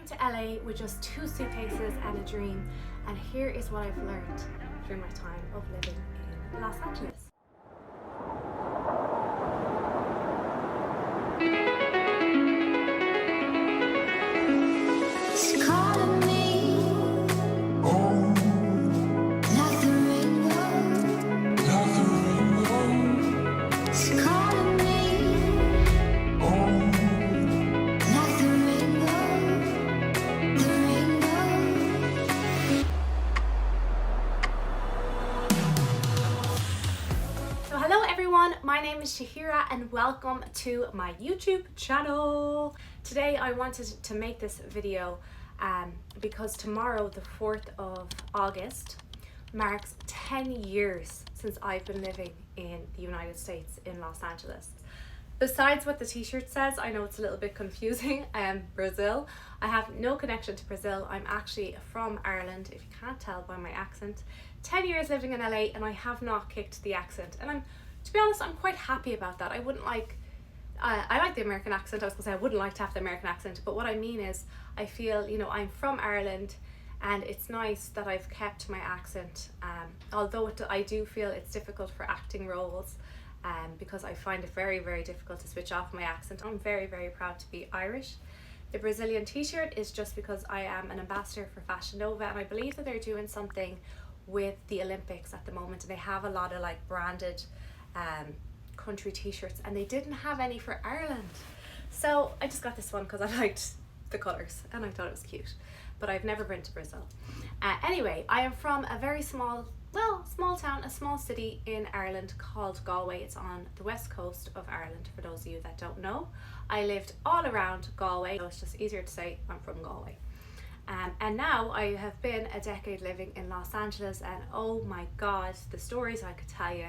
came to LA with just 2 suitcases and a dream, and here is what I've learned through my time of living in Los Angeles. My name is Shahira and welcome to my YouTube channel. Today I wanted to make this video because tomorrow, the 4th of August, marks 10 years since I've been living in the United States in Los Angeles. Besides what the t-shirt says, I know it's a little bit confusing, Brazil. I have no connection to Brazil. I'm actually from Ireland, if you can't tell by my accent. 10 years living in LA and I have not kicked the accent, and to be honest, I'm quite happy about that. I like the American accent. I was gonna say I wouldn't like to have the American accent, but what I mean is I feel, I'm from Ireland and it's nice that I've kept my accent, although I do feel it's difficult for acting roles because I find it very, very difficult to switch off my accent. I'm very, very proud to be Irish. The Brazilian t-shirt is just because I am an ambassador for Fashion Nova, and I believe that they're doing something with the Olympics at the moment, and they have a lot of like branded country t-shirts, and they didn't have any for Ireland, so I just got this one because I liked the colours and I thought it was cute, but I've never been to Brazil. Anyway, I am from a very small town, a small city in Ireland called Galway. It's on the west coast of Ireland, for those of you that don't know. I lived all around Galway, so it's just easier to say I'm from Galway. And now I have been a decade living in Los Angeles, and oh my god, the stories I could tell you.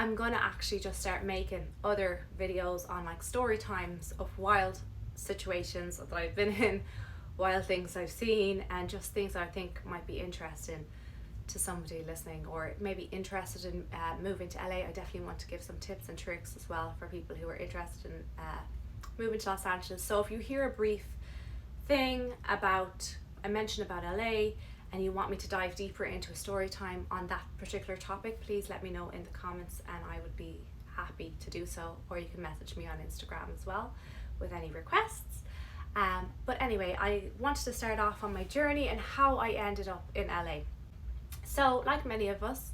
I'm gonna actually just start making other videos on like story times of wild situations that I've been in, wild things I've seen, and just things that I think might be interesting to somebody listening or maybe interested in moving to LA. I definitely want to give some tips and tricks as well for people who are interested in moving to Los Angeles. So if you hear a brief thing I mentioned about LA, and you want me to dive deeper into a story time on that particular topic, please let me know in the comments and I would be happy to do so, or you can message me on Instagram as well with any requests. But anyway, I wanted to start off on my journey and how I ended up in LA. So like many of us,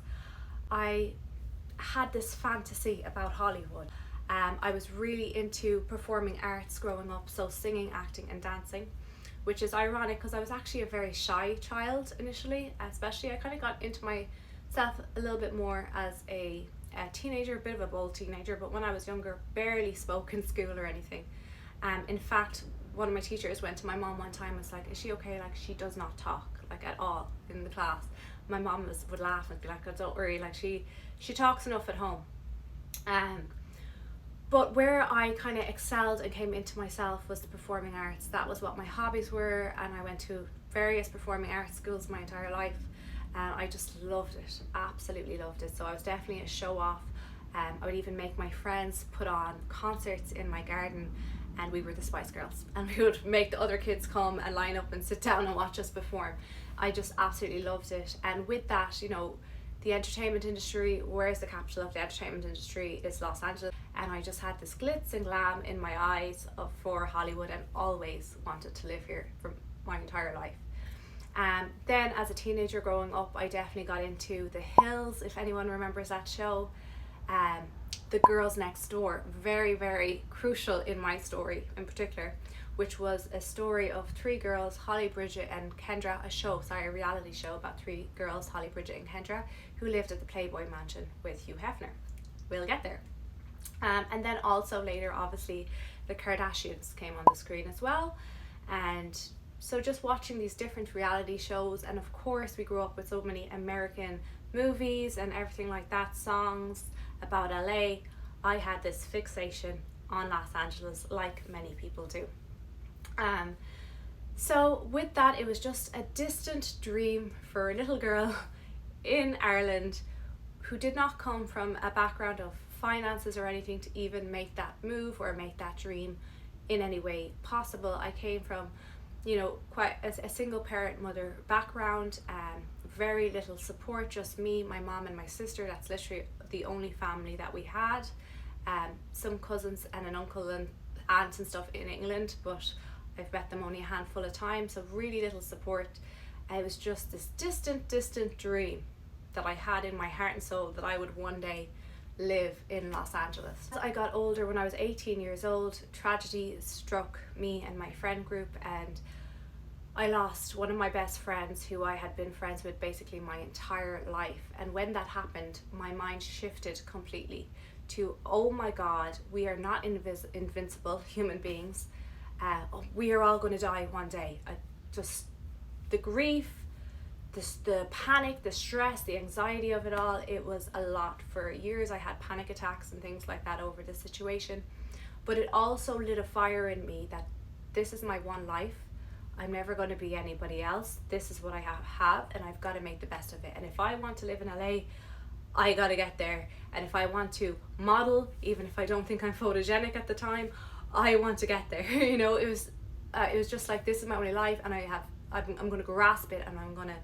I had this fantasy about Hollywood. I was really into performing arts growing up, so singing, acting and dancing, which is ironic because I was actually a very shy child initially. Especially I kind of got into myself a little bit more as a teenager, a bit of a bold teenager, but when I was younger, barely spoke in school or anything. In fact, one of my teachers went to my mom one time and was like, is she okay? Like, she does not talk like at all in the class. My mom would laugh and be like, oh, don't worry, like she talks enough at home. But where I kind of excelled and came into myself was the performing arts. That was what my hobbies were, and I went to various performing arts schools my entire life, and I just loved it, absolutely loved it. So I was definitely a show off. I would even make my friends put on concerts in my garden, and we were the Spice Girls, and we would make the other kids come and line up and sit down and watch us perform. I just absolutely loved it. And with that, the entertainment industry, where's the capital of the entertainment industry, is Los Angeles, and I just had this glitz and glam in my eyes for Hollywood and always wanted to live here for my entire life. Then as a teenager growing up, I definitely got into The Hills, if anyone remembers that show. The Girls Next Door, very, very crucial in my story in particular, which was a story of 3 girls, Holly, Bridget and Kendra, a reality show about 3 girls, Holly, Bridget and Kendra, who lived at the Playboy Mansion with Hugh Hefner. We'll get there. And then also later, obviously, the Kardashians came on the screen as well. And so just watching these different reality shows, and of course we grew up with so many American movies and everything like that, songs about LA, I had this fixation on Los Angeles like many people do. So with that, it was just a distant dream for a little girl in Ireland who did not come from a background of finances or anything to even make that move or make that dream in any way possible. I came from you know, quite a single parent mother background, very little support, just me, my mom and my sister. That's literally the only family that we had. Some cousins and an uncle and aunts and stuff in England, but I've met them only a handful of times, so really little support. It was just this distant dream that I had in my heart and soul that I would one day live in Los Angeles. As I got older, when I was 18 years old, tragedy struck me and my friend group, and I lost one of my best friends who I had been friends with basically my entire life. And when that happened, my mind shifted completely to, oh my God, we are not invincible human beings. We are all going to die one day. The grief, the panic, the stress, the anxiety of it all, it was a lot. For years I had panic attacks and things like that over the situation. But it also lit a fire in me that this is my one life. I'm never going to be anybody else. This is what I have, and I've got to make the best of it. And if I want to live in LA, I got to get there. And if I want to model, even if I don't think I'm photogenic at the time, I want to get there. You know, it was just like, this is my only life, and I'm going to grasp it, and I'm going to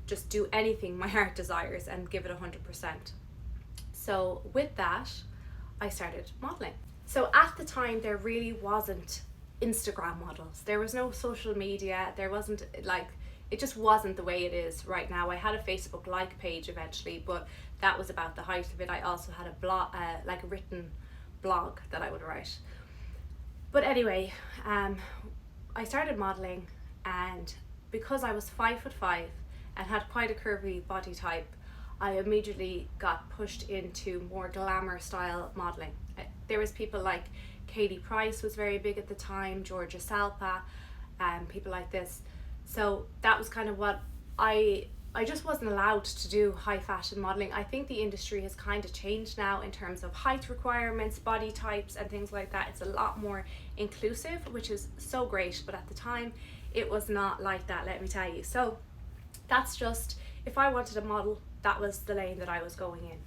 just do anything my heart desires and give it 100%. So with that, I started modeling. So at the time, there really wasn't Instagram models. There was no social media. There wasn't, like, it just wasn't the way it is right now. I had a Facebook like page eventually, but that was about the height of it. I also had a blog, like a written blog that I would write. But anyway, I started modeling, and because I was 5'5" and had quite a curvy body type, I immediately got pushed into more glamour style modeling. There was people like Katie Price was very big at the time, Georgia Salpa, people like this. So that was kind of what I just wasn't allowed to do high fashion modeling. I think the industry has kind of changed now in terms of height requirements, body types and things like that. It's a lot more inclusive, which is so great, but at the time it was not like that, let me tell you. So that's just, if I wanted a model, that was the lane that I was going in.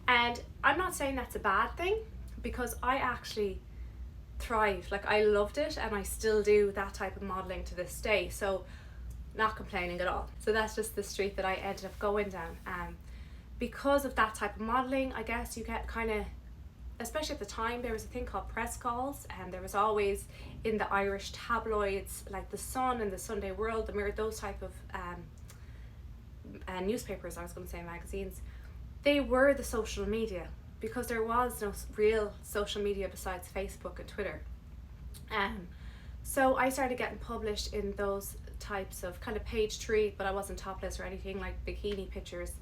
And I'm not saying that's a bad thing, because I actually thrived. Like, I loved it, and I still do that type of modeling to this day, so not complaining at all. So that's just the street that I ended up going down. Because of that type of modeling, I guess you get kind of, especially at the time, there was a thing called press calls, and there was always in the Irish tabloids like the Sun and the Sunday World, the Mirror, those type of newspapers, I was going to say magazines. They were the social media, because there was no real social media besides Facebook and Twitter. So I started getting published in those types of kind of page 3, but I wasn't topless or anything, like bikini pictures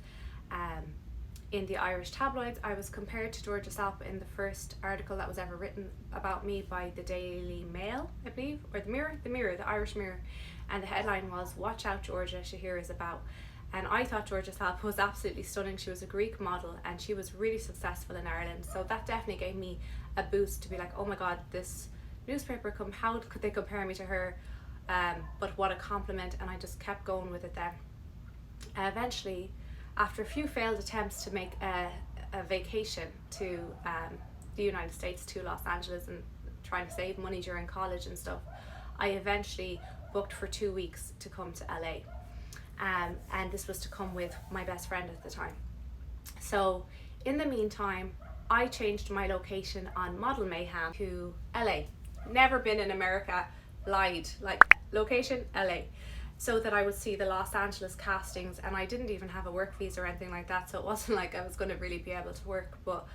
in the Irish tabloids. I was compared to Georgia Salpa in the first article that was ever written about me by the Daily Mail, I believe, or the Mirror, the Irish Mirror, and the headline was, "Watch out, Georgia, Shahira is about." And I thought Georgia Salpa was absolutely stunning. She was a Greek model, and she was really successful in Ireland. So that definitely gave me a boost to be like, oh my God, this newspaper, how could they compare me to her? But what a compliment. And I just kept going with it then. Eventually, after a few failed attempts to make a vacation to the United States, to Los Angeles, and trying to save money during college and stuff, I eventually booked for 2 weeks to come to LA. And this was to come with my best friend at the time. So in the meantime, I changed my location on Model Mayhem to LA. Never been in America, lied, like location LA, so that I would see the Los Angeles castings. And I didn't even have a work visa or anything like that, so it wasn't like I was going to really be able to work. But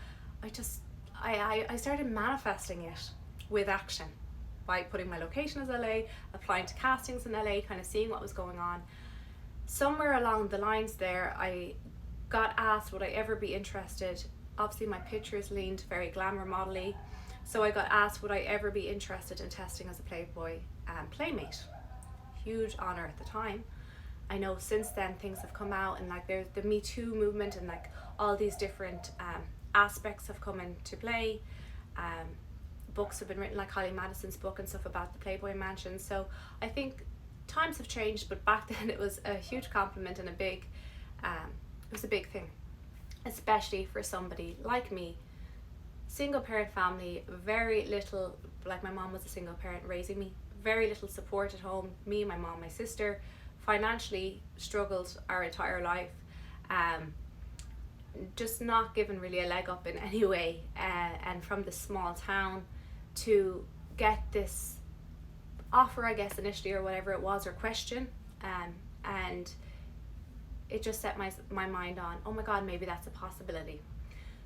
I started manifesting it with action by putting my location as LA, applying to castings in LA, kind of seeing what was going on. Somewhere along the lines there, I got asked would I ever be interested. Obviously my pictures leaned very glamour model-y, so I got asked would I ever be interested in testing as a Playboy playmate. Huge honor at the time. I know since then things have come out, and like there's the Me Too movement, and like all these different aspects have come into play. Books have been written, like Holly Madison's book and stuff about the Playboy Mansion. So I think times have changed, but back then it was a huge compliment and it was a big thing, especially for somebody like me, single parent family, very little, like my mom was a single parent raising me, very little support at home. Me, my mom, my sister financially struggled our entire life. Just not given really a leg up in any way, and from the small town to get this offer, I guess initially, or whatever it was, or question, and it just set my mind on, oh my god, maybe that's a possibility.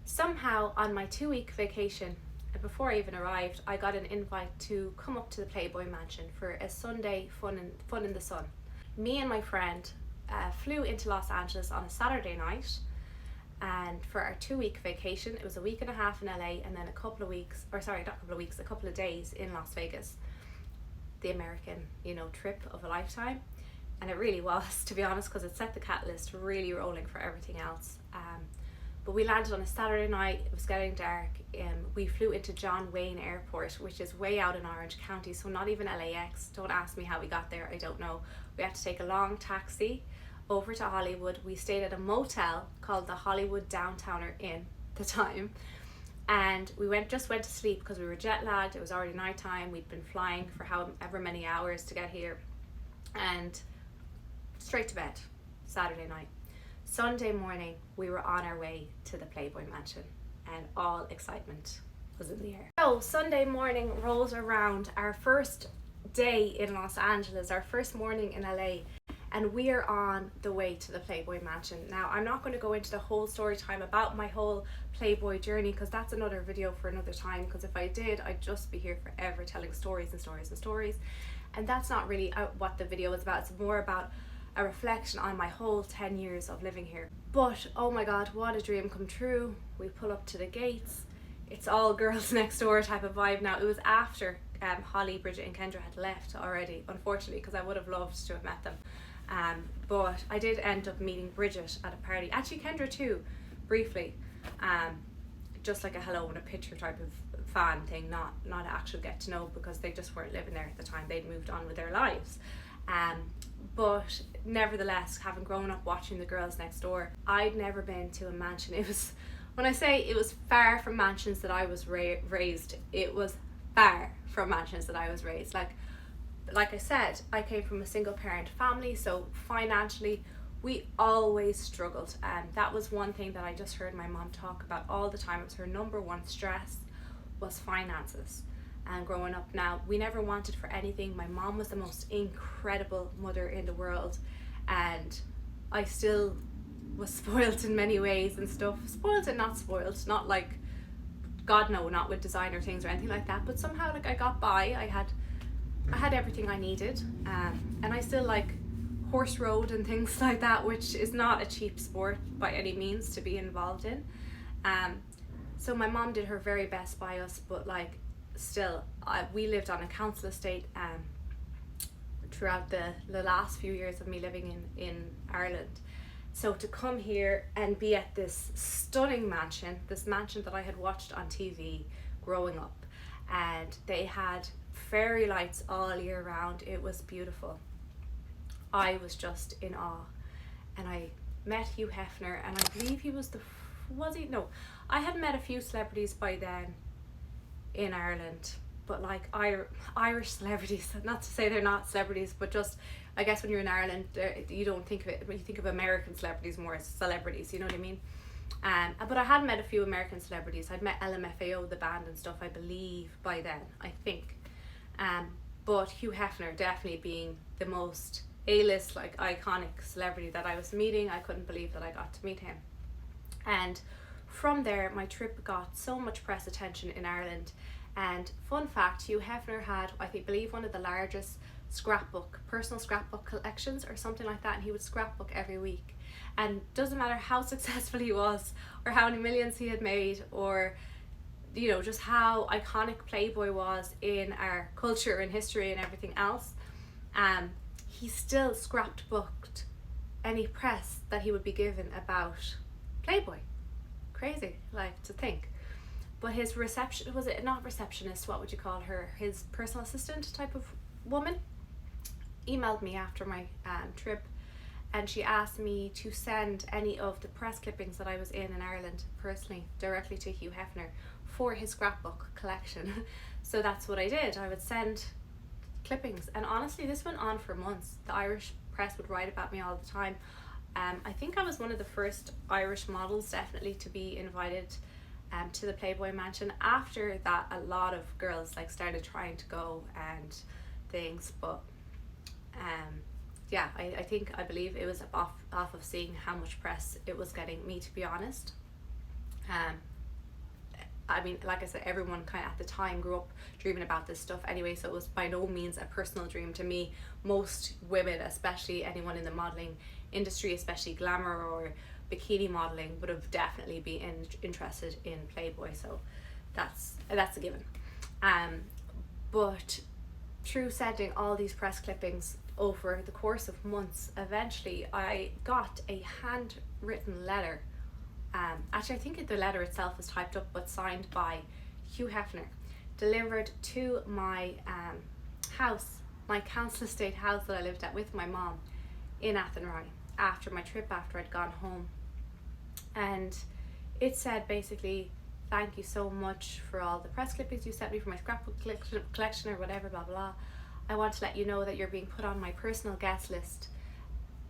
Somehow on my 2-week vacation, before I even arrived, I got an invite to come up to the Playboy Mansion for a Sunday fun in the sun. Me and my friend flew into Los Angeles on a Saturday night, and for our 2-week vacation, it was a week and a half in LA, and then a couple of days in Las Vegas. The American, trip of a lifetime. And it really was, to be honest, because it set the catalyst really rolling for everything else. But we landed on a Saturday night. It was getting dark. We flew into John Wayne Airport, which is way out in Orange County, so not even LAX. Don't ask me how we got there, I don't know. We had to take a long taxi over to Hollywood. We stayed at a motel called the Hollywood Downtowner Inn at the time, and we just went to sleep because we were jet lagged. It was already nighttime. We'd been flying for however many hours to get here, and straight to bed. Saturday night. Sunday morning, we were on our way to the Playboy Mansion, and all excitement was in the air. So Sunday morning rolls around, our first day in Los Angeles, our first morning in LA, and we are on the way to the Playboy Mansion. Now, I'm not going to go into the whole story time about my whole Playboy journey, because that's another video for another time, because if I did, I'd just be here forever telling stories and stories and stories, and that's not really what the video is about. It's more about a reflection on my whole 10 years of living here. But oh my god, what a dream come true. We pull up to the gates. It's all girls next door type of vibe now. It was after Holly, Bridget and Kendra had left already, unfortunately, because I would have loved to have met them. But I did end up meeting Bridget at a party. Actually, Kendra too, briefly. Just like a hello and a picture type of fan thing, not an actual get to know, because they just weren't living there at the time. They'd moved on with their lives. But nevertheless, having grown up watching the girls next door, I'd never been to a mansion. It was, when I say it was far from mansions that I was raised, it was far from mansions that I was raised. Like I said, I came from a single parent family, so financially we always struggled, and that was one thing that I just heard my mom talk about all the time. It was her number one stress, was finances. And growing up, now, we never wanted for anything. My mom was the most incredible mother in the world, and I still was spoiled in many ways and stuff. Spoiled and not spoiled, not like, God no, not with designer things or anything like that, but somehow I got by. I had everything I needed, and I still like horse rode and things like that, which is not a cheap sport by any means to be involved in. So my mom did her very best by us, but still, we lived on a council estate throughout the last few years of me living in Ireland. So to come here and be at this stunning mansion, this mansion that I had watched on TV growing up, and they had fairy lights all year round. It was beautiful. I was just in awe, and I met Hugh Hefner, and I believe he was I had met a few celebrities by then in Ireland, but Irish celebrities, not to say they're not celebrities, but just, I guess when you're in Ireland, you don't think of it, when you think of American celebrities more as celebrities, you know what I mean? But I had met a few American celebrities. I'd met LMFAO, the band and stuff, I believe, by then, I think. But Hugh Hefner definitely being the most A-list, iconic celebrity that I was meeting. I couldn't believe that I got to meet him. And from there, my trip got so much press attention in Ireland. And fun fact, Hugh Hefner had, I believe, one of the largest personal scrapbook collections or something like that, and he would scrapbook every week. And doesn't matter how successful he was, or how many millions he had made, or just how iconic Playboy was in our culture and history and everything else, he still scrapbooked any press that he would be given about Playboy. Crazy, to think. But his receptionist, what would you call her? His personal assistant type of woman emailed me after my trip, and she asked me to send any of the press clippings that I was in Ireland personally directly to Hugh Hefner for his scrapbook collection. So that's what I did. I would send clippings, and honestly this went on for months. The Irish press would write about me all the time. I think I was one of the first Irish models definitely to be invited to the Playboy Mansion. After that, a lot of girls like started trying to go and things, but yeah, I believe it was off of seeing how much press it was getting me, to be honest. I mean, like I said, everyone kind of at the time grew up dreaming about this stuff anyway, so it was by no means a personal dream to me. Most women, especially anyone in the modeling industry, especially glamour or bikini modeling, would have definitely been interested in Playboy, so that's a given. But through sending all these press clippings over the course of months, eventually I got a handwritten letter. Actually, I think the letter itself was typed up but signed by Hugh Hefner, delivered to my house, my council estate house that I lived at with my mom in Athenry after my trip, after I'd gone home. And it said basically, thank you so much for all the press clippings you sent me for my scrapbook collection or whatever, blah blah. I want to let you know that you're being put on my personal guest list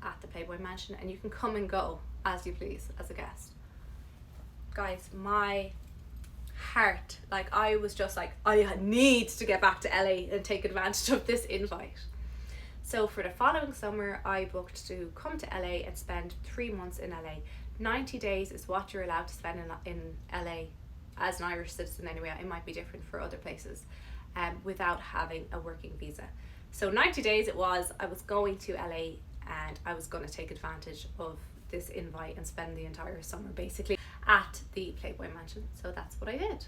at the Playboy Mansion, and you can come and go as you please as a guest. Guys, my heart, like, I was just like, I need to get back to LA and take advantage of this invite. So for the following summer, I booked to come to LA and spend 3 months in LA. 90 days is what you're allowed to spend in LA as an Irish citizen anyway. It might be different for other places, without having a working visa. So 90 days it was. I was going to LA and I was going to take advantage of this invite and spend the entire summer basically at the Playboy Mansion. So that's what I did.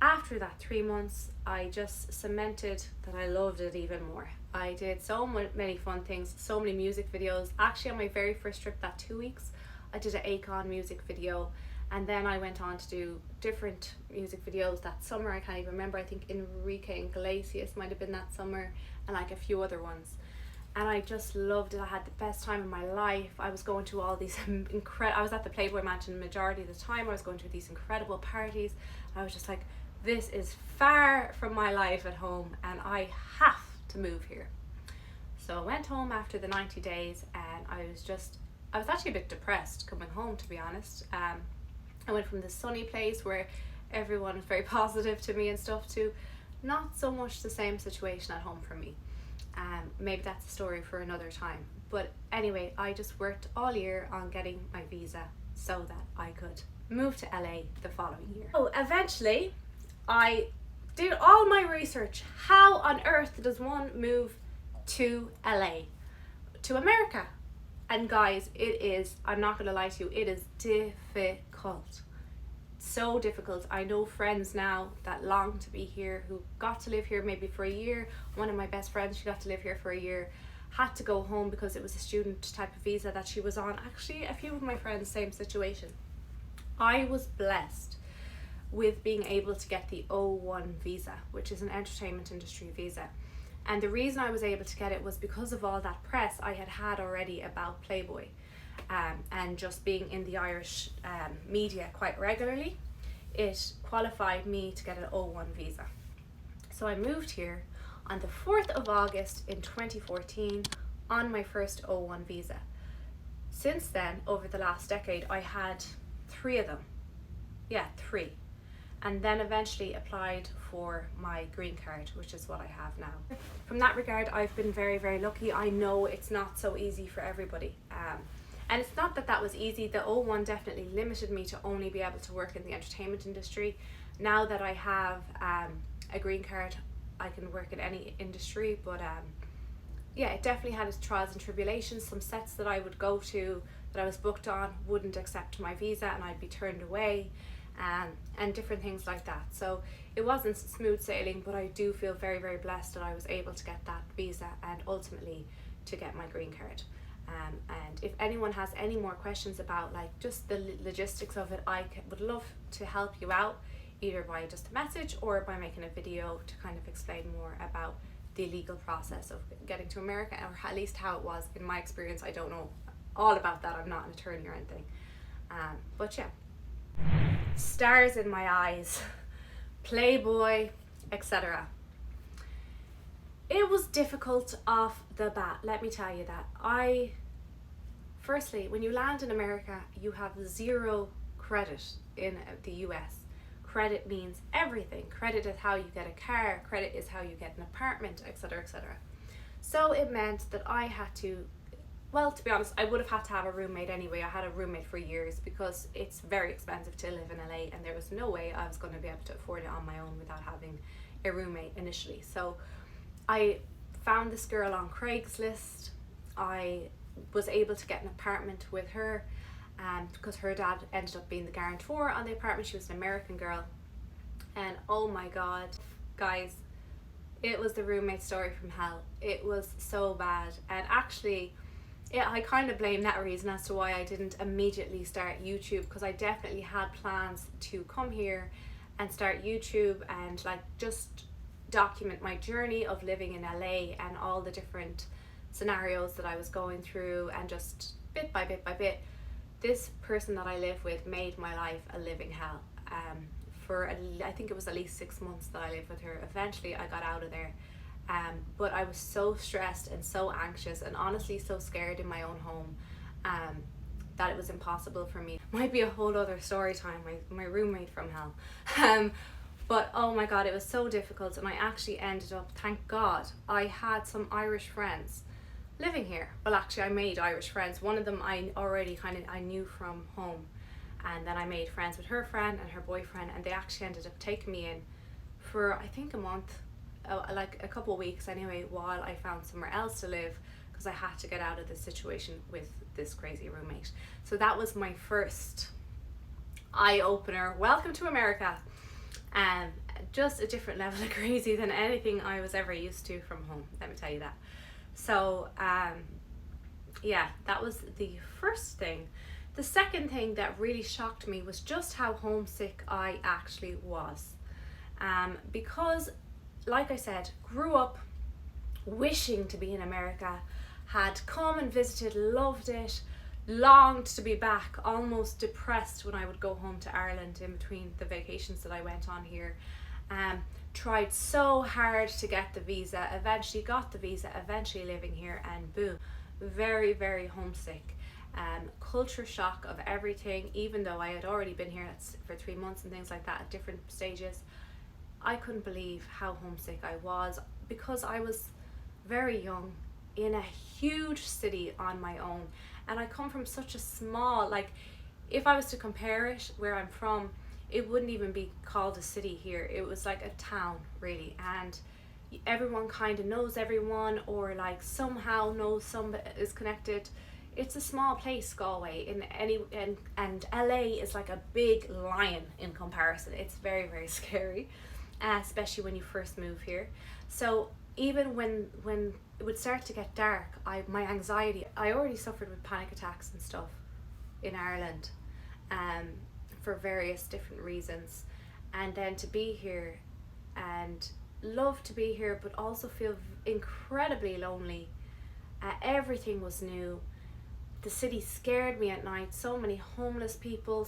After that 3 months, I just cemented that I loved it even more. I did so many fun things, so many music videos. Actually, on my very first trip, that 2 weeks, I did an Akon music video, and then I went on to do different music videos that summer. I can't even remember. I think Enrique Iglesias might have been that summer, and like a few other ones. And I just loved it. I had the best time of my life. I was going to all these I was at the Playboy Mansion the majority of the time. I was going to these incredible parties. I was just like, this is far from my life at home and I have to move here. So I went home after the 90 days and I was actually a bit depressed coming home, to be honest. I went from this sunny place where everyone was very positive to me and stuff to not so much the same situation at home for me. Maybe that's a story for another time. But anyway, I just worked all year on getting my visa so that I could move to LA the following year. So eventually, I did all my research. How on earth does one move to LA, to America? And guys, it is, I'm not gonna lie to you, it is difficult. So difficult. I know friends now that long to be here, who got to live here maybe for a year. One of my best friends, she got to live here for a year, had to go home because it was a student type of visa that she was on. Actually, a few of my friends, same situation. I was blessed with being able to get the O1 visa, which is an entertainment industry visa. And the reason I was able to get it was because of all that press I had had already about Playboy. And just being in the Irish media quite regularly, it qualified me to get an O1 visa. So I moved here on the 4th of August in 2014 on my first O1 visa. Since then, over the last decade, I had 3 of them. Yeah, 3. And then eventually applied for my green card, which is what I have now. From that regard, I've been very, very lucky. I know it's not so easy for everybody. And it's not that that was easy. The O1 definitely limited me to only be able to work in the entertainment industry. Now that I have a green card, I can work in any industry, but yeah, it definitely had its trials and tribulations. Some sets that I would go to, that I was booked on, wouldn't accept my visa and I'd be turned away, and different things like that. So it wasn't smooth sailing, but I do feel very, very blessed that I was able to get that visa and ultimately to get my green card. And if anyone has any more questions about like just the logistics of it, I would love to help you out, either by just a message or by making a video to kind of explain more about the legal process of getting to America, or at least how it was in my experience. I don't know all about that. I'm not an attorney or anything. But yeah, stars in my eyes, Playboy, etc. It was difficult off the bat, let me tell you that. Firstly, when you land in America, you have zero credit in the US. Credit means everything. Credit is how you get a car, credit is how you get an apartment, etc., etc. So it meant that I had to, well, to be honest, I would have had to have a roommate anyway. I had a roommate for years because it's very expensive to live in LA, and there was no way I was going to be able to afford it on my own without having a roommate initially. So I found this girl on Craigslist. I was able to get an apartment with her because her dad ended up being the guarantor on the apartment. She was an American girl, and oh my god, guys, it was the roommate story from hell. It was so bad, and actually I kind of blame that reason as to why I didn't immediately start YouTube, because I definitely had plans to come here and start YouTube and like just document my journey of living in LA and all the different scenarios that I was going through, and just bit by bit by bit, this person that I live with made my life a living hell. I think it was at least 6 months that I lived with her. Eventually I got out of there, but I was so stressed and so anxious and honestly so scared in my own home that it was impossible for me. Might be a whole other story time, my roommate from hell. But oh my god, it was so difficult, and I actually ended up, thank god, I had some Irish friends living here. Well, actually I made Irish friends. One of them I already I knew from home, and then I made friends with her friend and her boyfriend, and they actually ended up taking me in for I think a month, like a couple of weeks anyway, while I found somewhere else to live, because I had to get out of this situation with this crazy roommate. So that was my first eye-opener. Welcome to America. Just a different level of crazy than anything I was ever used to from home, let me tell you that. So yeah, that was the first thing. The second thing that really shocked me was just how homesick I actually was, because like I said, grew up wishing to be in America, had come and visited, loved it, longed to be back, almost depressed when I would go home to Ireland in between the vacations that I went on here. Tried so hard to get the visa, eventually got the visa, eventually living here, and boom, very, very homesick. Culture shock of everything. Even though I had already been here for 3 months and things like that at different stages, I couldn't believe how homesick I was, because I was very young in a huge city on my own, and I come from such a small, like, if I was to compare it where I'm from, it wouldn't even be called a city here. It was like a town, really, and everyone kind of knows everyone, or like somehow knows somebody, is connected. It's a small place, Galway, and LA is like a big lion in comparison. It's very, very scary, especially when you first move here. So even when it would start to get dark, my anxiety, I already suffered with panic attacks and stuff in Ireland, for various different reasons, and then to be here and love to be here, but also feel incredibly lonely. Everything was new. The city scared me at night. So many homeless people,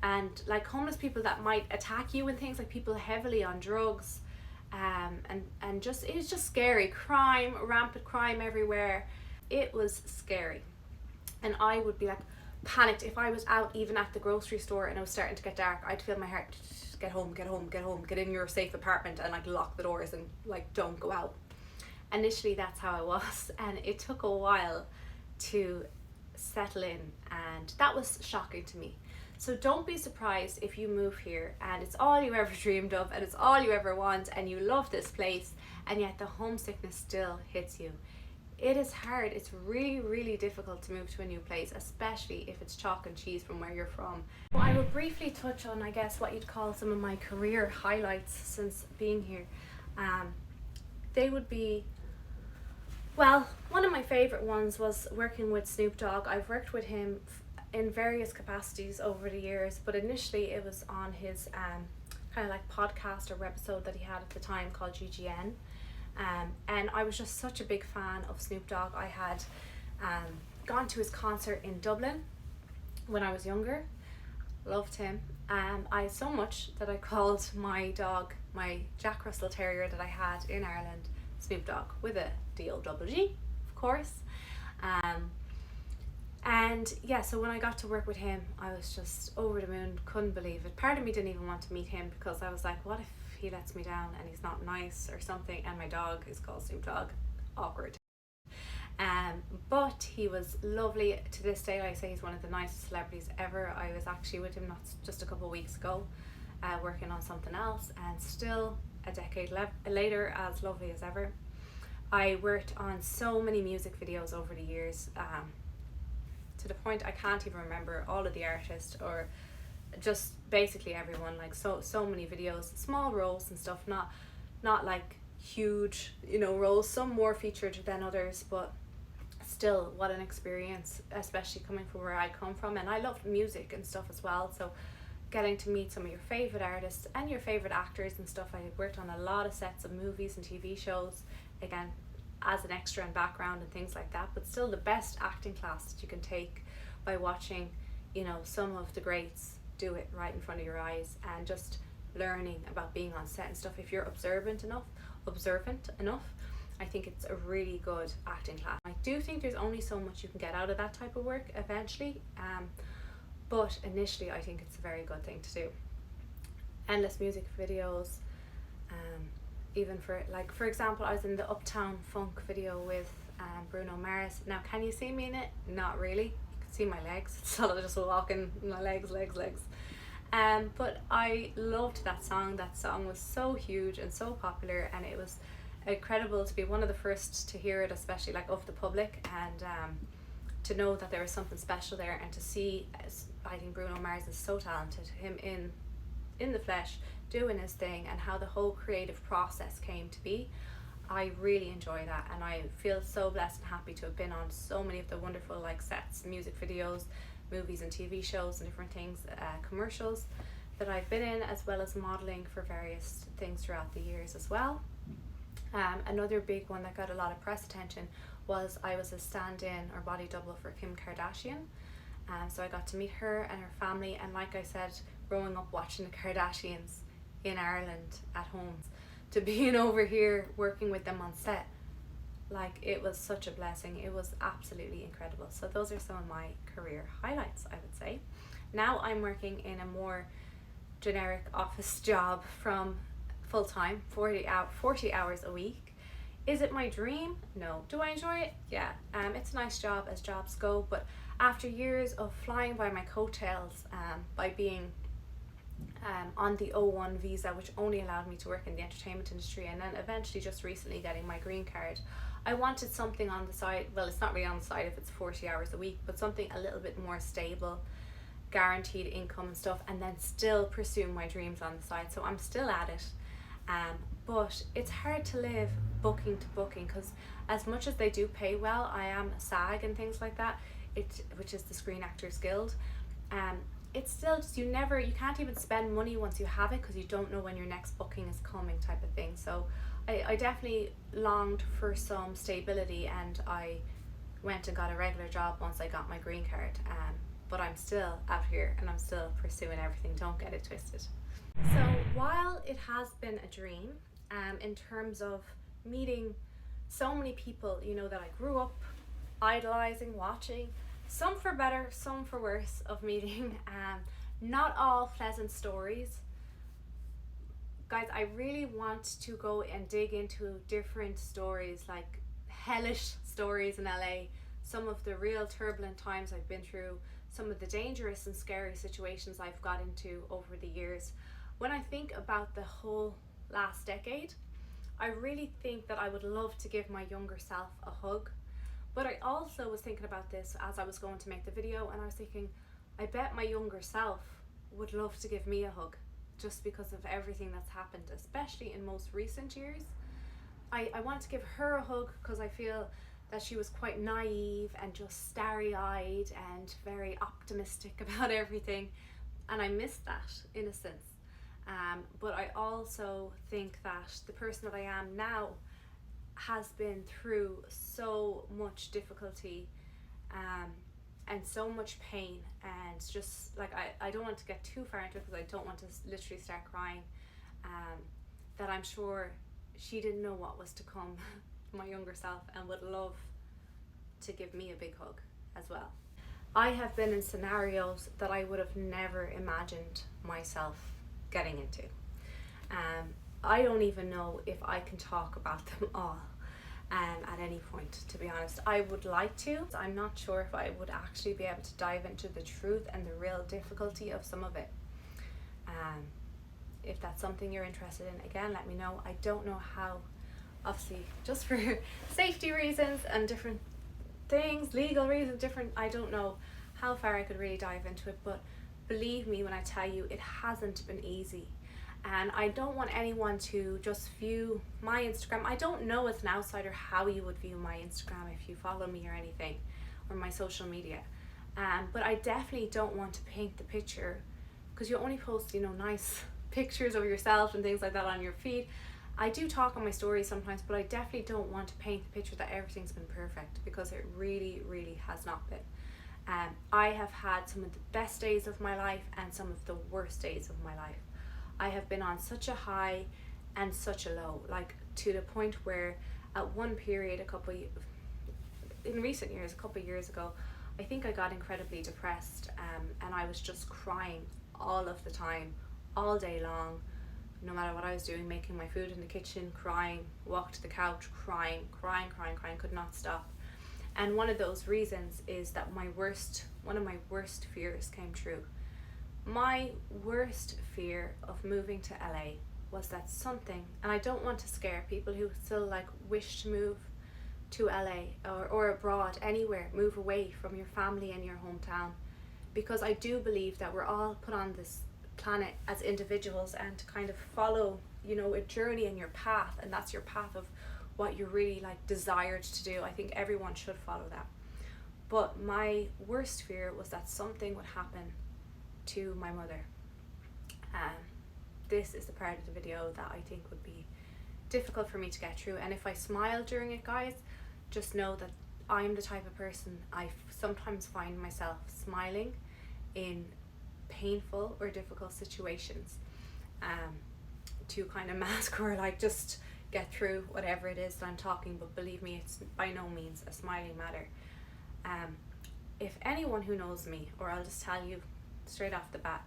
and like homeless people that might attack you and things, like people heavily on drugs, and just, it was just scary. Crime, rampant crime everywhere. It was scary, and I would be like panicked if I was out even at the grocery store and it was starting to get dark. I'd feel my heart, get home, get in your safe apartment, and like lock the doors and like don't go out. Initially that's how I was, and it took a while to settle in, and that was shocking to me. So don't be surprised if you move here and it's all you ever dreamed of and it's all you ever want and you love this place, and yet the homesickness still hits you. It is hard. It's really, really difficult to move to a new place, especially if it's chalk and cheese from where you're from. Well, I will briefly touch on, I guess, what you'd call some of my career highlights since being here. They would be, well, one of my favorite ones was working with Snoop Dogg. I've worked with him in various capacities over the years, but initially it was on his kind of like podcast or webisode that he had at the time called GGN. And I was just such a big fan of Snoop Dogg. I had gone to his concert in Dublin when I was younger, loved him. I so much that I called my dog, my Jack Russell Terrier that I had in Ireland, Snoop Dogg with a D-O-G-G, of course. And yeah, so when I got to work with him, I was just over the moon, couldn't believe it. Part of me didn't even want to meet him because I was like, what if he lets me down and he's not nice or something, and my dog is called Snoop Dogg? Awkward. But he was lovely. To this day, I say he's one of the nicest celebrities ever. I was actually with him not just a couple of weeks ago, working on something else, and still a decade later, as lovely as ever. I worked on so many music videos over the years, to the point I can't even remember all of the artists, or just basically everyone. Like so many videos, small roles and stuff, not like huge, roles, some more featured than others, but still, what an experience, especially coming from where I come from. And I love music and stuff as well, so getting to meet some of your favorite artists and your favorite actors and stuff. I worked on a lot of sets of movies and TV shows, again as an extra and background and things like that, but still the best acting class that you can take by watching some of the greats do it right in front of your eyes, and just learning about being on set and stuff. If you're observant enough, I think it's a really good acting class. I do think there's only so much you can get out of that type of work eventually, but initially I think it's a very good thing to do. Endless music videos, even for example, I was in the Uptown Funk video with Bruno Mars. Now, can you see me in it? Not really. You can see my legs. It's all just walking, my legs. But I loved that song. That song was so huge and so popular, and it was incredible to be one of the first to hear it, especially like of the public, and to know that there was something special there, and to see, I think Bruno Mars is so talented, him in the flesh doing his thing, and how the whole creative process came to be. I really enjoy that, and I feel so blessed and happy to have been on so many of the wonderful sets, music videos, movies and TV shows and different things, commercials that I've been in, as well as modeling for various things throughout the years as well. Another big one that got a lot of press attention was I was a stand-in or body double for Kim Kardashian. So I got to meet her and her family, and like I said, growing up watching the Kardashians in Ireland at home, to being over here working with them on set, it was such a blessing. It was absolutely incredible. So those are some of my career highlights, I would say. Now I'm working in a more generic office job from full-time, 40 hours a week. Is it my dream? No. Do I enjoy it? Yeah. It's a nice job as jobs go, but after years of flying by my coattails, by being on the O1 visa, which only allowed me to work in the entertainment industry, and then eventually just recently getting my green card, I wanted something on the side. Well, it's not really on the side if it's 40 hours a week, but something a little bit more stable, guaranteed income and stuff, and then still pursue my dreams on the side. So I'm still at it, but it's hard to live booking to booking, because as much as they do pay well, I am SAG and things like that, which is the Screen Actors Guild. It's still just, you can't even spend money once you have it, because you don't know when your next booking is coming, type of thing. So I definitely longed for some stability, and I went and got a regular job once I got my green card. But I'm still out here and I'm still pursuing everything, don't get it twisted. So while it has been a dream, in terms of meeting so many people, that I grew up idolizing, watching, some for better, some for worse, of meeting, not all pleasant stories. Guys, I really want to go and dig into different stories, like hellish stories in LA, some of the real turbulent times I've been through, some of the dangerous and scary situations I've got into over the years. When I think about the whole last decade, I really think that I would love to give my younger self a hug. But I also was thinking about this as I was going to make the video, and I was thinking, I bet my younger self would love to give me a hug, just because of everything that's happened, especially in most recent years. I want to give her a hug because I feel that she was quite naive and just starry-eyed and very optimistic about everything, and I miss that innocence. But I also think that the person that I am now has been through so much difficulty, and so much pain, and just I don't want to get too far into it because I don't want to literally start crying, that I'm sure she didn't know what was to come, my younger self, and would love to give me a big hug as well. I have been in scenarios that I would have never imagined myself getting into. I don't even know if I can talk about them all at any point, to be honest. I would like to. I'm not sure if I would actually be able to dive into the truth and the real difficulty of some of it. If that's something you're interested in, again, let me know. I don't know how, obviously, just for safety reasons and different things, legal reasons, I don't know how far I could really dive into it, but believe me when I tell you, it hasn't been easy. And I don't want anyone to just view my Instagram. I don't know as an outsider how you would view my Instagram if you follow me or anything, or my social media. But I definitely don't want to paint the picture, because you only post, nice pictures of yourself and things like that on your feed. I do talk on my stories sometimes, but I definitely don't want to paint the picture that everything's been perfect, because it really, really has not been. I have had some of the best days of my life and some of the worst days of my life. I have been on such a high and such a low, like to the point where at one period a couple of years ago, I think I got incredibly depressed, and I was just crying all of the time, all day long, no matter what I was doing, making my food in the kitchen, crying, walked to the couch, crying, could not stop. And one of those reasons is that one of my worst fears came true. My worst fear of moving to LA was that something, and I don't want to scare people who still wish to move to LA or abroad, anywhere, move away from your family and your hometown, because I do believe that we're all put on this planet as individuals and to kind of follow, a journey in your path, and that's your path of what you're really desired to do. I think everyone should follow that. But my worst fear was that something would happen to my mother. This is the part of the video that I think would be difficult for me to get through, and if I smile during it, guys, just know that I'm the type of person, I sometimes find myself smiling in painful or difficult situations, to kind of mask or just get through whatever it is that I'm talking. But believe me, it's by no means a smiling matter. If anyone who knows me, or I'll just tell you straight off the bat,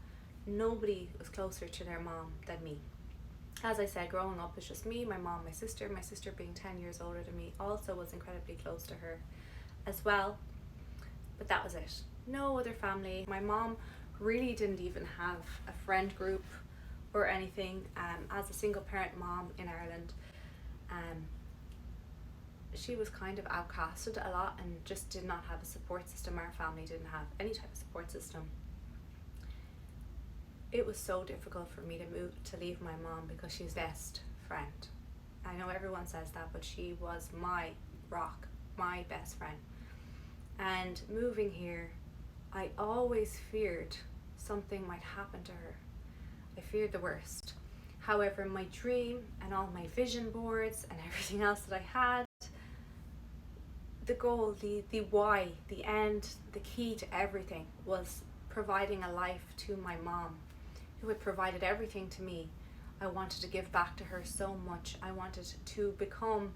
nobody was closer to their mom than me. As I said, growing up, it's just me, my mom, my sister being 10 years older than me also was incredibly close to her as well, but that was it. No other family. My mom really didn't even have a friend group or anything. As a single parent mom in Ireland, she was kind of outcasted a lot and just did not have a support system. Our family didn't have any type of support system. It was so difficult for me to leave my mom, because she's best friend. I know everyone says that, but she was my rock, my best friend. And moving here, I always feared something might happen to her. I feared the worst. However, my dream and all my vision boards and everything else that I had, the goal, the why, the end, the key to everything was providing a life to my mom, who had provided everything to me. I wanted to give back to her so much. I wanted to become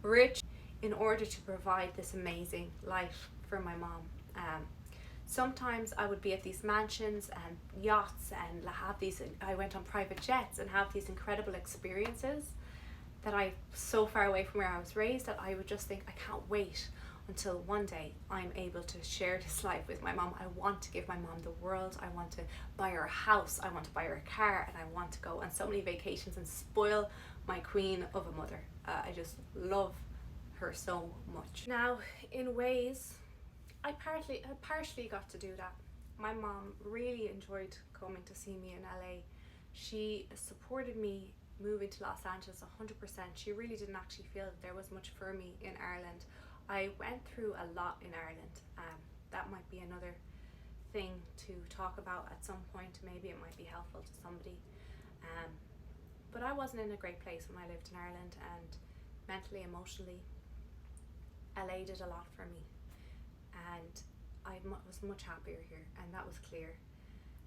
rich in order to provide this amazing life for my mom. Sometimes I would be at these mansions and yachts and I went on private jets and have these incredible experiences that I so far away from where I was raised that I would just think, I can't wait until one day I'm able to share this life with my mom. I want to give my mom the world. I want to buy her a house. I want to buy her a car, and I want to go on so many vacations and spoil my queen of a mother. I just love her so much. Now, in ways, I partially got to do that. My mom really enjoyed coming to see me in LA. She supported me moving to Los Angeles 100%. She really didn't actually feel that there was much for me in Ireland. I went through a lot in Ireland. That might be another thing to talk about at some point. Maybe it might be helpful to somebody. But I wasn't in a great place when I lived in Ireland, and mentally, emotionally, LA did a lot for me. And I was much happier here, and that was clear.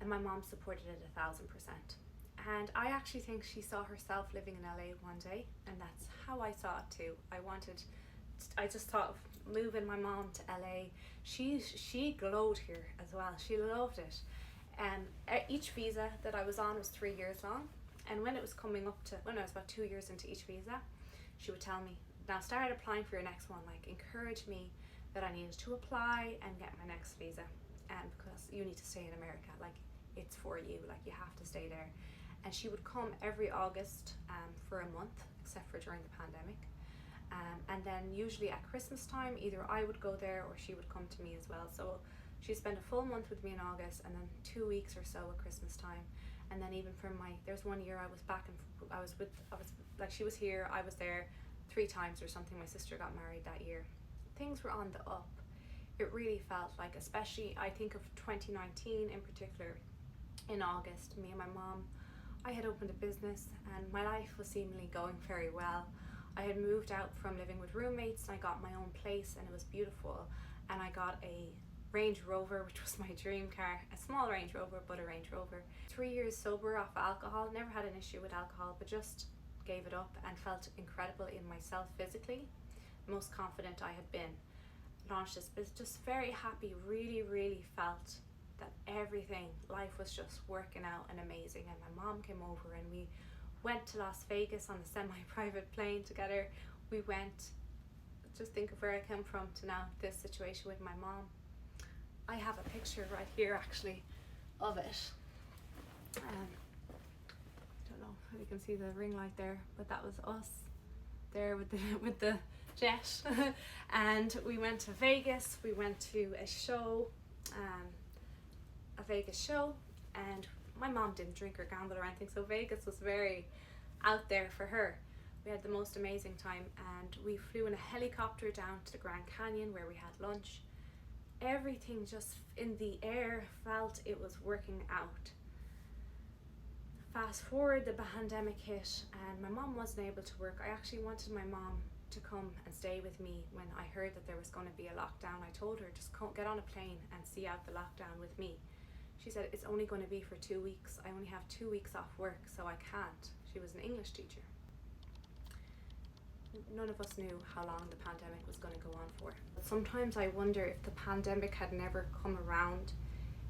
And my mom supported it 1,000%. And I actually think she saw herself living in LA one day, and that's how I saw it too. I just thought of moving my mom to LA. She glowed here as well. She loved it. Each visa that I was on was 3 years long, and when I was about 2 years into each visa, she would tell me, now start applying for your next one, like encourage me that I needed to apply and get my next visa, and because you need to stay in America, like it's for you, like you have to stay there. And she would come every August for a month, except for during the pandemic. And then usually at Christmas time, either I would go there or she would come to me as well. So she spent a full month with me in August, and then 2 weeks or so at Christmas time. And then even for there's 1 year I was back and like she was here, I was there 3 times or something. My sister got married that year. Things were on the up. It really felt like, especially I think of 2019 in particular, in August, me and my mom, I had opened a business and my life was seemingly going very well. I had moved out from living with roommates and I got my own place, and it was beautiful. And I got a Range Rover, which was my dream car, a small Range Rover, but a Range Rover. 3 years sober off alcohol, never had an issue with alcohol, but just gave it up and felt incredible in myself physically, most confident I had been. Launched this business, just very happy, really felt that life was just working out and amazing. And my mom came over and we went to Las Vegas on a semi-private plane together. We went, just think of where I came from to now, this situation with my mom. I have a picture right here actually of it. I don't know if you can see the ring light there, but that was us there with the jet. And we went to Vegas. We went to a show, a Vegas show, and my mom didn't drink or gamble or anything, so Vegas was very out there for her. We had the most amazing time, and we flew in a helicopter down to the Grand Canyon where we had lunch. Everything just in the air felt it was working out. Fast forward, the pandemic hit and my mom wasn't able to work. I actually wanted my mom to come and stay with me when I heard that there was going to be a lockdown. I told her, just get on a plane and see out the lockdown with me. She said, it's only going to be for 2 weeks. I only have 2 weeks off work, so I can't. She was an English teacher. None of us knew how long the pandemic was going to go on for. But sometimes I wonder if the pandemic had never come around,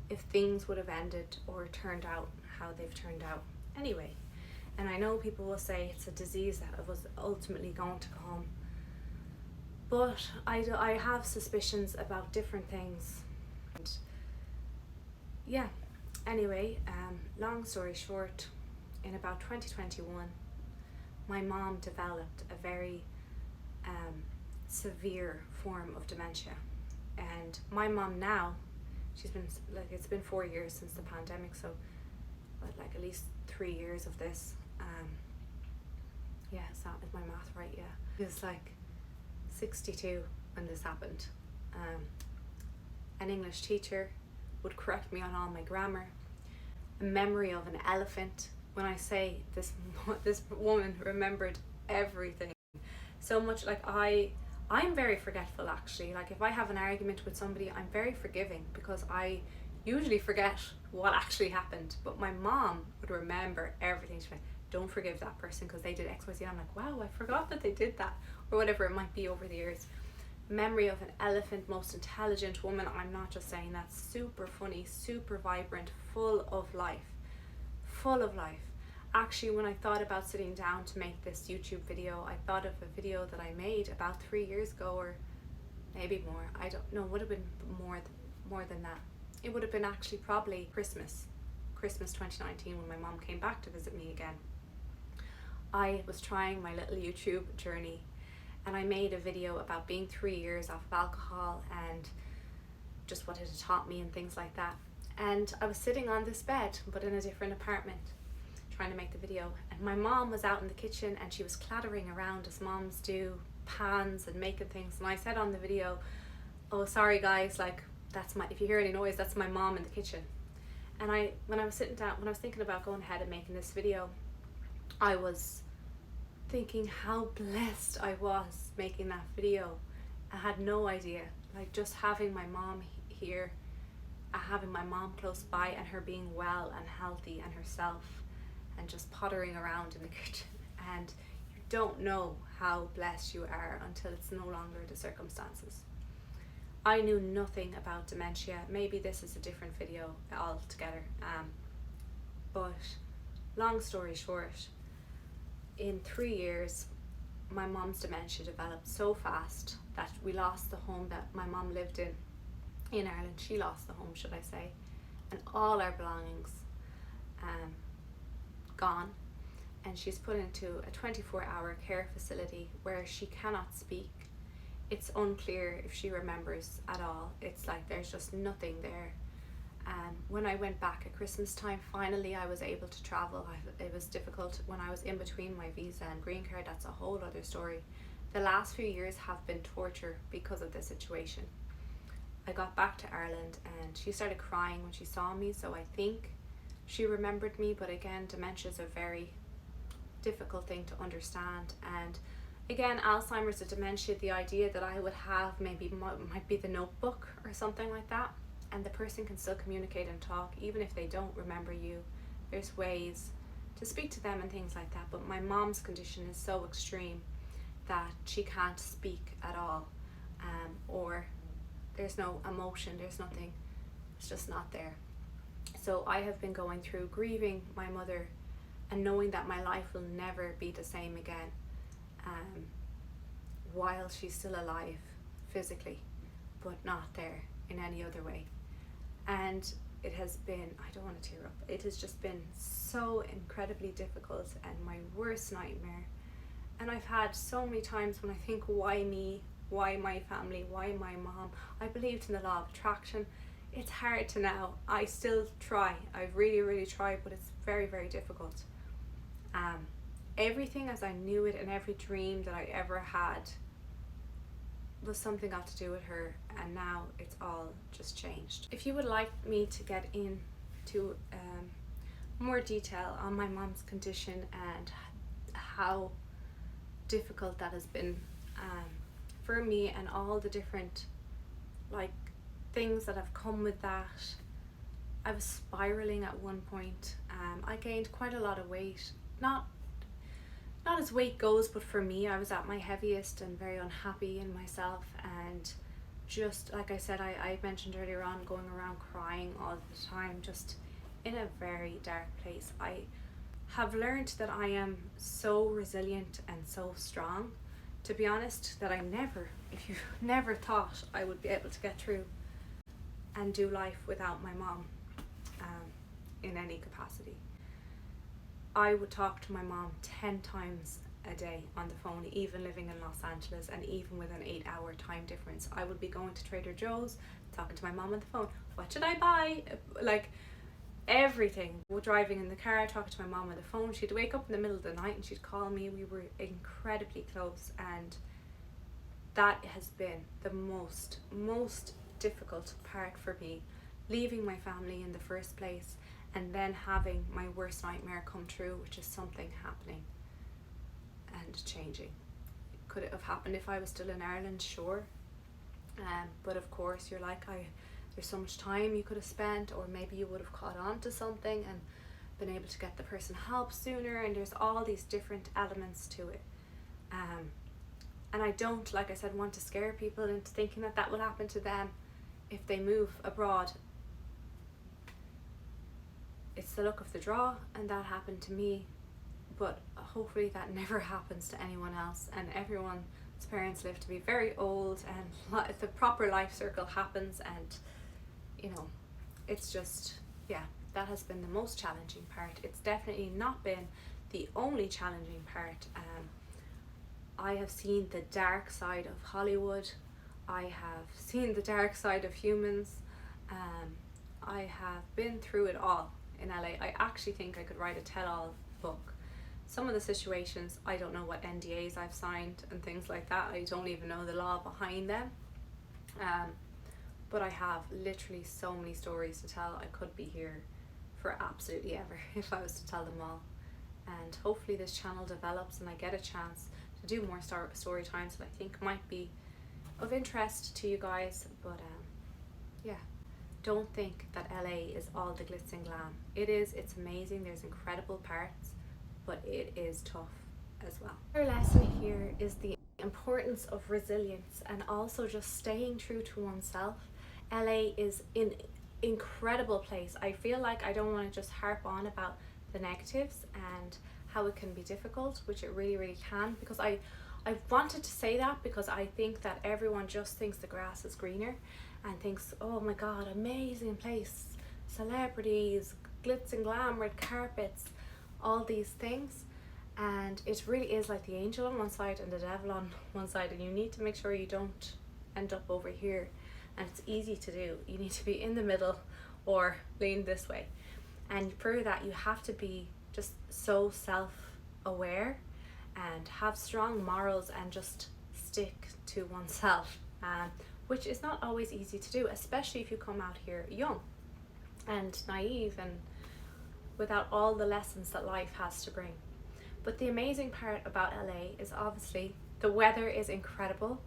if things would have ended or turned out how they've turned out. Anyway, and I know people will say it's a disease that was ultimately going to come, but I have suspicions about different things. And yeah, anyway, long story short, in about 2021, my mom developed a very severe form of dementia. And my mom now, it's been 4 years since the pandemic, so like at least 3 years of this. Yeah, is my math right? Yeah. She was like 62 when this happened. An English teacher would correct me on all my grammar. A memory of an elephant. When I say this woman remembered everything. So much, like I'm very forgetful actually. Like if I have an argument with somebody, I'm very forgiving because I usually forget what actually happened. But my mom would remember everything. She'd be like, don't forgive that person because they did X, Y, Z. I'm like, wow, I forgot that they did that, or whatever it might be over the years. Memory of an elephant, most intelligent woman. I'm not just saying that. Super funny, super vibrant, full of life. Actually, when I thought about sitting down to make this YouTube video, I thought of a video that I made about 3 years ago, or maybe more. I don't know, would have been more than that. It would have been actually probably Christmas 2019, when my mom came back to visit me again. I was trying my little YouTube journey, and I made a video about being 3 years off of alcohol and just what it had taught me and things like that. And I was sitting on this bed, but in a different apartment, trying to make the video. And my mom was out in the kitchen and she was clattering around as moms do, pans and making things. And I said on the video, oh, sorry guys, like if you hear any noise, that's my mom in the kitchen. And when I was thinking about going ahead and making this video, I was thinking how blessed I was making that video. I had no idea, like just having my mom here, having my mom close by and her being well and healthy and herself and just pottering around in the kitchen, and you don't know how blessed you are until it's no longer the circumstances. I knew nothing about dementia. Maybe this is a different video altogether, but long story short, in 3 years my mom's dementia developed so fast that we lost the home that my mom lived in Ireland. She lost the home, should I say, and all our belongings gone, and she's put into a 24-hour care facility where she cannot speak. It's unclear if she remembers at all. It's like there's just nothing there. When I went back at Christmas time, finally I was able to travel. It was difficult when I was in between my visa and green card. That's a whole other story. The last few years have been torture because of the situation. I got back to Ireland and she started crying when she saw me, so I think she remembered me, but again, dementia is a very difficult thing to understand. And again, Alzheimer's, a dementia, the idea that I would have maybe might be the notebook or something like that, and the person can still communicate and talk even if they don't remember you. There's ways to speak to them and things like that, but my mom's condition is so extreme that she can't speak at all, or there's no emotion, there's nothing, it's just not there. So I have been going through grieving my mother and knowing that my life will never be the same again while she's still alive physically, but not there in any other way. And it has been, I don't want to tear up, it has just been so incredibly difficult and my worst nightmare. And I've had so many times when I think, why me? Why my family? Why my mom? I believed in the law of attraction. It's hard to now. I still try. I really try, but it's very, very difficult. Everything as I knew it and every dream that I ever had was something got to do with her, and now it's all just changed. If you would like me to get into more detail on my mom's condition and how difficult that has been for me, and all the different things that have come with that. I was spiraling at one point. I gained quite a lot of weight, not as weight goes, but for me I was at my heaviest and very unhappy in myself, and just like I said, I mentioned earlier on, going around crying all the time, just in a very dark place. I have learned that I am so resilient and so strong, to be honest, that if you never thought I would be able to get through and do life without my mom in any capacity. I would talk to my mom 10 times a day on the phone, even living in Los Angeles, and even with an 8-hour time difference. I would be going to Trader Joe's, talking to my mom on the phone. What should I buy? Everything. We're driving in the car, talking to my mom on the phone. She'd wake up in the middle of the night and she'd call me. We were incredibly close, and that has been the most difficult part for me, leaving my family in the first place and then having my worst nightmare come true, which is something happening and changing. Could it have happened if I was still in Ireland? Sure. But of course you're like, there's so much time you could have spent, or maybe you would have caught on to something and been able to get the person help sooner, and there's all these different elements to it. And I don't, like I said, want to scare people into thinking that will happen to them if they move abroad. It's the luck of the draw, and that happened to me, but hopefully that never happens to anyone else, and everyone's parents live to be very old, and the proper life circle happens, and it's just, that has been the most challenging part. It's definitely not been the only challenging part. I have seen the dark side of Hollywood. I have seen the dark side of humans. I have been through it all in LA. I actually think I could write a tell-all book. Some of the situations, I don't know what NDAs I've signed and things like that. I don't even know the law behind them. But I have literally so many stories to tell. I could be here for absolutely ever if I was to tell them all. And hopefully this channel develops and I get a chance to do more story times that I think might be of interest to you guys. But don't think that LA is all the glitz and glam. It is, it's amazing, there's incredible parts, but it is tough as well. Our lesson here is the importance of resilience and also just staying true to oneself. LA is an incredible place. I feel like I don't want to just harp on about the negatives and how it can be difficult, which it really can, because I wanted to say that because I think that everyone just thinks the grass is greener and thinks, oh my god, amazing place, celebrities, glitz and glam, red carpets, all these things. And it really is like the angel on one side and the devil on one side, and you need to make sure you don't end up over here. And it's easy to do. You need to be in the middle or lean this way. And for that, you have to be just so self-aware and have strong morals and just stick to oneself, which is not always easy to do, especially if you come out here young and naive and without all the lessons that life has to bring. But the amazing part about LA is obviously the weather is incredible.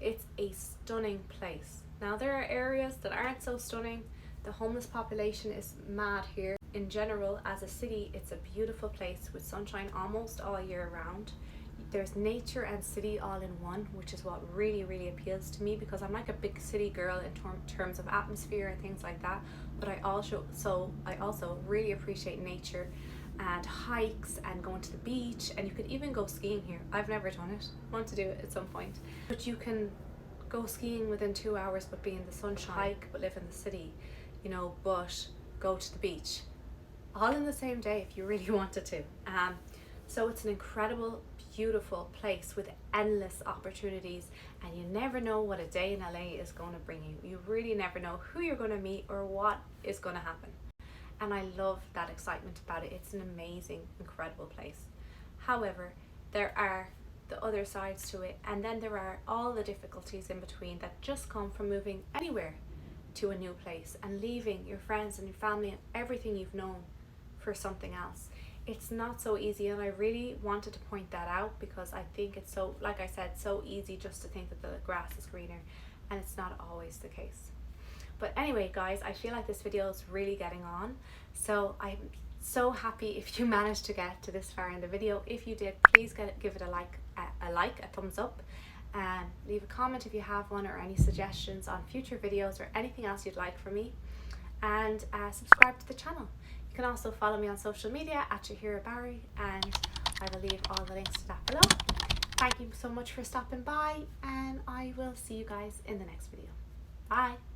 It's a stunning place. Now there are areas that aren't so stunning. The homeless population is mad here. In general, as a city, it's a beautiful place with sunshine almost all year round. There's nature and city all in one, which is what really appeals to me, because I'm like a big city girl in terms of atmosphere and things like that. But I also really appreciate nature and hikes and going to the beach, and you could even go skiing here. I've never done it, want to do it at some point, but you can go skiing within 2 hours but be in the sunshine, hike but live in the city, you know, but go to the beach all in the same day if you really wanted to. So it's an incredible, beautiful place with endless opportunities, and you never know what a day in LA is going to bring you. You really never know who you're going to meet or what is going to happen. And I love that excitement about it. It's an amazing, incredible place. However, there are the other sides to it, and then there are all the difficulties in between that just come from moving anywhere to a new place and leaving your friends and your family and everything you've known for something else. It's not so easy, and I really wanted to point that out because I think it's so, like I said, so easy just to think that the grass is greener, and it's not always the case. But anyway, guys, I feel like this video is really getting on, so I'm so happy if you managed to get to this far in the video. If you did, please give it a thumbs up, and leave a comment if you have one, or any suggestions on future videos or anything else you'd like from me, and subscribe to the channel. You can also follow me on social media at Shahira Barry, and I will leave all the links to that below. Thank you so much for stopping by, and I will see you guys in the next video. Bye!